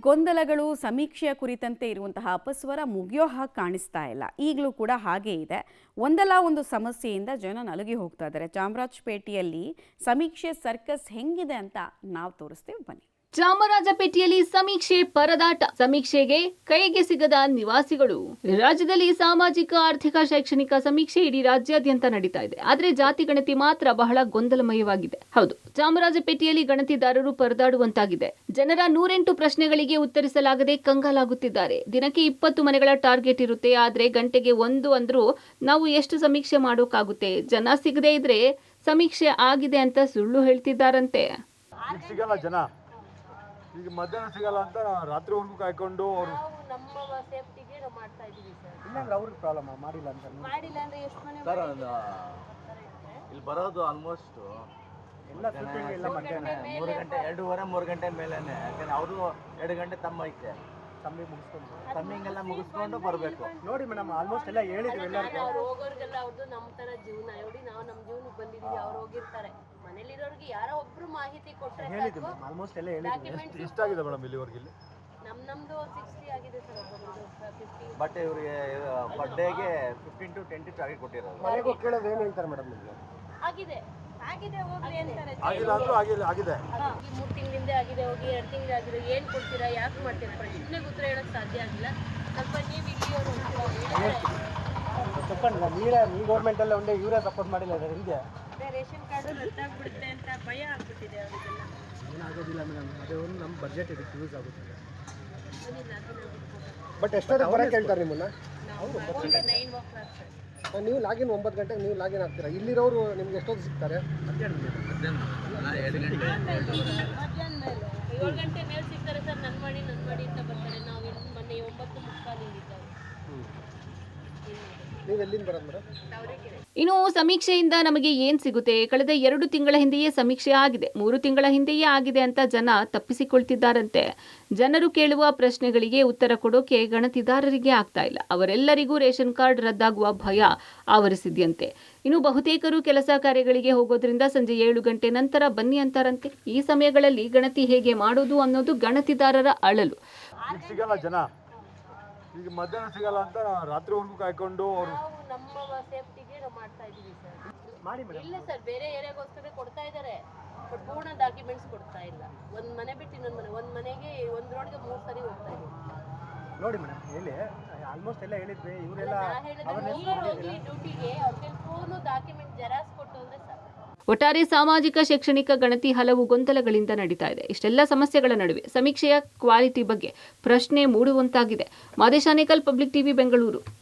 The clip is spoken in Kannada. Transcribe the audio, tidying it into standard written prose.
ಗೊಂದಲಗಳು ಸಮೀಕ್ಷೆಯ ಕುರಿತಂತೆ ಇರುವಂತಹ ಅಪಸ್ವರ ಮುಗಿಯೋ ಹಾಗೆ ಕಾಣಿಸ್ತಾ ಇಲ್ಲ. ಈಗಲೂ ಕೂಡ ಹಾಗೇ ಇದೆ. ಒಂದಲ್ಲ ಒಂದು ಸಮಸ್ಯೆಯಿಂದ ಜನ ನಲುಗಿ ಹೋಗ್ತಾ ಇದ್ದಾರೆ. ಚಾಮರಾಜಪೇಟೆಯಲ್ಲಿ ಸಮೀಕ್ಷೆ ಸರ್ಕಸ್ ಹೆಂಗಿದೆ ಅಂತ ನಾವು ತೋರಿಸ್ತೀವಿ, ಬನ್ನಿ. ಚಾಮರಾಜಪೇಟೆಯಲ್ಲಿ ಸಮೀಕ್ಷೆ ಪರದಾಟ. ಸಮೀಕ್ಷೆಗೆ ಕೈಗೆ ಸಿಗದ ನಿವಾಸಿಗಳು. ರಾಜ್ಯದಲ್ಲಿ ಸಾಮಾಜಿಕ ಆರ್ಥಿಕ ಶೈಕ್ಷಣಿಕ ಸಮೀಕ್ಷೆ ಇಡೀ ರಾಜ್ಯಾದ್ಯಂತ ನಡೀತಾ ಇದೆ. ಆದ್ರೆ ಜಾತಿ ಗಣತಿ ಮಾತ್ರ ಬಹಳ ಗೊಂದಲಮಯವಾಗಿದೆ. ಹೌದು, ಚಾಮರಾಜಪೇಟೆಯಲ್ಲಿ ಗಣತಿದಾರರು ಪರದಾಡುವಂತಾಗಿದೆ. ಜನರ 108 ಪ್ರಶ್ನೆಗಳಿಗೆ ಉತ್ತರಿಸಲಾಗದೆ ಕಂಗಾಲಾಗುತ್ತಿದ್ದಾರೆ. ದಿನಕ್ಕೆ 20 ಮನೆಗಳ ಟಾರ್ಗೆಟ್ ಇರುತ್ತೆ. ಆದ್ರೆ ಗಂಟೆಗೆ 1 ಅಂದ್ರೂ ನಾವು ಎಷ್ಟು ಸಮೀಕ್ಷೆ ಮಾಡೋಕ್ಕಾಗುತ್ತೆ? ಜನ ಸಿಗದೇ ಇದ್ರೆ ಸಮೀಕ್ಷೆ ಆಗಿದೆ ಅಂತ ಸುಳ್ಳು ಹೇಳ್ತಿದ್ದಾರಂತೆ. ಈಗ ಮಧ್ಯಾಹ್ನ ಸಿಗಲ್ಲ ಅಂತ ರಾತ್ರಿವರೆಗೂ ಕಾಯ್ಕೊಂಡು ಅವರು ನಮ್ಮ ಸೇಫ್ಟಿಗೆ ನಾವು ಮಾಡ್ತಾ ಇದೀವಿ ಸರ್. ಇಲ್ಲ ಅವ್ರಿಗೆ ಪ್ರಾಬ್ಲಮ್ ಮಾಡಿಲ್ಲ ಅಂದ್ರೆ ಎಷ್ಟು ಮನೆ ಸರ್ ಇಲ್ಲಿ ಬರೋದು ಆಲ್ಮೋಸ್ಟ್ ಎಲ್ಲ ಸುತ್ತಿಗೆ ಇಲ್ಲ ಮಧ್ಯಾಹ್ನ 3 ಗಂಟೆ 2:30 3 ಗಂಟೆ ಮೇಲೇನೆ. ಯಾಕಂದ್ರೆ ಅವರು 2 ಗಂಟೆ ತಮ್ಮ ಐತೆ ತಮ್ಮಿಂಗೆಲ್ಲ ಮುಗಿಸ್ಕೊಂಡು ಬರಬೇಕು. ನೋಡಿ ಮೇಡಮ್, ಆಲ್ಮೋಸ್ಟ್ ಎಲ್ಲ ಹೇಳಿದ್ವಿ ಎಲ್ಲರಿಗೂ. ಅವ್ರು ಹೋಗೋರಿಗೆಲ್ಲ ಅವ್ರದ್ದು ನಮ್ಮ ತರ ಜೀವನ ನೋಡಿ, ನಾವು ನಮ್ಮ ಜೀವನಕ್ಕೆ ಬಂದಿದ್ದೀವಿ. ಅವ್ರು ಹೋಗಿರ್ತಾರೆ, ಮನೇಲಿರೋರಿಗೆ ಯಾರೋ ಒಬ್ರು ಮಾಹಿತಿ ಕೊಟ್ಟರೆ ಹೇಳಿದ್ವಿ ಮೇಡಮ್, ಆಲ್ಮೋಸ್ಟ್ ಎಲ್ಲ ಹೇಳಿದ್ವಿ. ಎಷ್ಟಾಗಿದೆ ಮೇಡಮ್ ಇಲ್ಲಿವರೆಗೆ? ಇಲ್ಲಿ ನಮ್ದು 60 ಆಗಿದೆ ಸರ್, ಒಬ್ಬೊಬ್ರದ್ದು 50. ಬಟ್ ಇವ್ರಿಗೆ ಪರ್ ಡೇಗೆ 15 to 20 ಟಾರ್ಗೆಟ್ ಕೊಟ್ಟಿರೋದು. ಮನೆಗೆ ಕೇಳೋದು ಏನು ಹೇಳ್ತಾರೆ ಮೇಡಮ್ ನಿಮಗೆ? ಆಗಿದೆ ಹೋಗ್ರಿ ಅಂತಾರೆ. ಆಗಿಲ್ಲ ಅಂದ್ರೂ ಆಗಿದೆ. 3 ತಿಂಗಳಿಂದ ಆಗಿದೆ, ಹೋಗಿ 2 ತಿಂಗಳು ಆಗಿದೆ. ಏನು ಕೊಡ್ತೀರಾ, ಯಾಕೆ ಮಾಡ್ತೀರಾ? ಪ್ರಶ್ನೆಗೆ ಉತ್ತರ ಹೇಳೋಕ್ಕೆ ಸಾಧ್ಯ ಆಗಿಲ್ಲ. ಸ್ವಲ್ಪ ನೀವು ಇಲ್ಲಿಯವರು ತಪ್ಪಂಡಿಲ್ಲ. ನೀ ಗೌರ್ಮೆಂಟಲ್ಲಿ ಒಂದೇ ಇವರೇ ಸಪೋರ್ಟ್ ಮಾಡಿಲ್ಲ ಸರ್. ಹಿಂಗೆ ರೇಷನ್ ಕಾರ್ಡು ರದ್ದಾಗ್ಬಿಡುತ್ತೆ ಅಂತ ಭಯ ಆಗ್ಬಿಟ್ಟಿದೆ ಅವರಿಗೆಲ್ಲ. ಏನಾಗೋದಿಲ್ಲ ಮೇಡಮ್, ಅದೇ ಒಂದು ನಮ್ಮ ಬಜೆಟ್ ಇದಕ್ಕೆ ಯೂಸ್ ಆಗುತ್ತೆ. ಬಟ್ ಎಷ್ಟೊತ್ತಿಗೆ ಬರೋಕ್ಕೆ ಹೇಳ್ತಾರೆ ನಿಮ್ಮನ್ನ? ನೀವು ಲಾಗಿನ್ 9 ಗಂಟೆಗೆ ನೀವು ಲಾಗಿನ್ ಆಗ್ತೀರಾ. ಇಲ್ಲಿರೋರು ನಿಮ್ಗೆ ಎಷ್ಟೊತ್ತು ಸಿಗ್ತಾರೆ? ಮಧ್ಯಾಹ್ನ ಮೇಲೆ 7 ಗಂಟೆ ಮೇಲೆ ಸಿಗ್ತಾರೆ ಸರ್. ನನ್ನ ಮಾಡಿ ಅಂತ ಬರ್ತಾರೆ. ನಾವು ಮೊನ್ನೆ 9:45 ಇಲ್ಲಿದ್ದೇವೆ. ನೀವು ಎಲ್ಲಿಂದ ಬರೋದು ಮೇಡಮ್? ಇನ್ನು ಸಮೀಕ್ಷೆಯಿಂದ ನಮಗೆ ಏನ್ ಸಿಗುತ್ತೆ? ಕಳೆದ 2 ತಿಂಗಳ ಹಿಂದೆಯೇ ಸಮೀಕ್ಷೆ ಆಗಿದೆ, 3 ತಿಂಗಳ ಹಿಂದೆಯೇ ಆಗಿದೆ ಅಂತ ಜನ ತಪ್ಪಿಸಿಕೊಳ್ತಿದ್ದಾರಂತೆ. ಜನರು ಕೇಳುವ ಪ್ರಶ್ನೆಗಳಿಗೆ ಉತ್ತರ ಕೊಡೋಕೆ ಗಣತಿದಾರರಿಗೆ ಆಗ್ತಾ ಇಲ್ಲ. ಅವರೆಲ್ಲರಿಗೂ ರೇಷನ್ ಕಾರ್ಡ್ ರದ್ದಾಗುವ ಭಯ ಆವರಿಸಿದ್ಯಂತೆ. ಇನ್ನು ಬಹುತೇಕರು ಕೆಲಸ ಕಾರ್ಯಗಳಿಗೆ ಹೋಗೋದ್ರಿಂದ ಸಂಜೆ 7 ಗಂಟೆ ನಂತರ ಬನ್ನಿ ಅಂತಾರಂತೆ. ಈ ಸಮಯಗಳಲ್ಲಿ ಗಣತಿ ಹೇಗೆ ಮಾಡೋದು ಅನ್ನೋದು ಗಣತಿದಾರರ ಅಳಲು. ಸಿಗಲ್ಲ ಜನ, ಈಗ ಮಧ್ಯಾಹ್ನ ಸಿಗಲ್ಲ ಅಂತ ರಾತ್ರಿವರೆಗೂ ಕಾಯ್ಕೊಂಡು ಅವರು ನಮ್ಮ ಸೇಫ್ಟಿಗೆ ನಾವು ಮಾಡ್ತಾ ಇದೀವಿ ಸರ್. ಮಾಡಿ ಮೇಡಮ್. ಇಲ್ಲ ಸರ್, ಬೇರೆ ಏರಿಯಾಗೋಸ್ಕರ ಕೊಡ್ತಾ ಇದ್ದಾರೆ, ಬಟ್ ಪೂರ್ಣ ಡಾಕ್ಯುಮೆಂಟ್ಸ್ ಕೊಡ್ತಾ ಇಲ್ಲ. ಒಂದು ಮನೆ ಬಿಟ್ಟು ಇನ್ನೊಂದು ಮನೆ, ಒಂದು ಮನೆಗೆ 1 ರೋಡ್ಗೆ 3 ಸರಿ ಹೋಗ್ತಾ ಇದೀವಿ. ನೋಡಿ ಮೇಡಮ್, ಹೇಳಿ ಆಲ್ಮೋಸ್ಟ್ ಎಲ್ಲ ಹೇಳಿದ್ವಿ. ಇವರೆಲ್ಲ ಹೋಗಿ ಡ್ಯೂಟಿಗೆ ಅವ್ರಿಗೆ ಫೋನು ಡಾಕ್ಯುಮೆಂಟ್ ಜೆರಾಕ್ಸ್ ಕೊಟ್ಟು ಅಂದ್ರೆ ಸಾಕು. ಒಟ್ಟಾರೆ ಸಾಮಾಜಿಕ ಶೈಕ್ಷಣಿಕ ಗಣತಿ ಹಲವು ಗೊಂದಲಗಳಿಂದ ನಡೀತಾ ಇದೆ. ಇಷ್ಟೆಲ್ಲ ಸಮಸ್ಯೆಗಳ ನಡುವೆ ಸಮೀಕ್ಷೆಯ ಕ್ವಾಲಿಟಿ ಬಗ್ಗೆ ಪ್ರಶ್ನೆ ಮೂಡುವಂತಾಗಿದೆ. ಮಾದೇಶಾನೇಕಲ್, ಪಬ್ಲಿಕ್ ಟಿವಿ, ಬೆಂಗಳೂರು.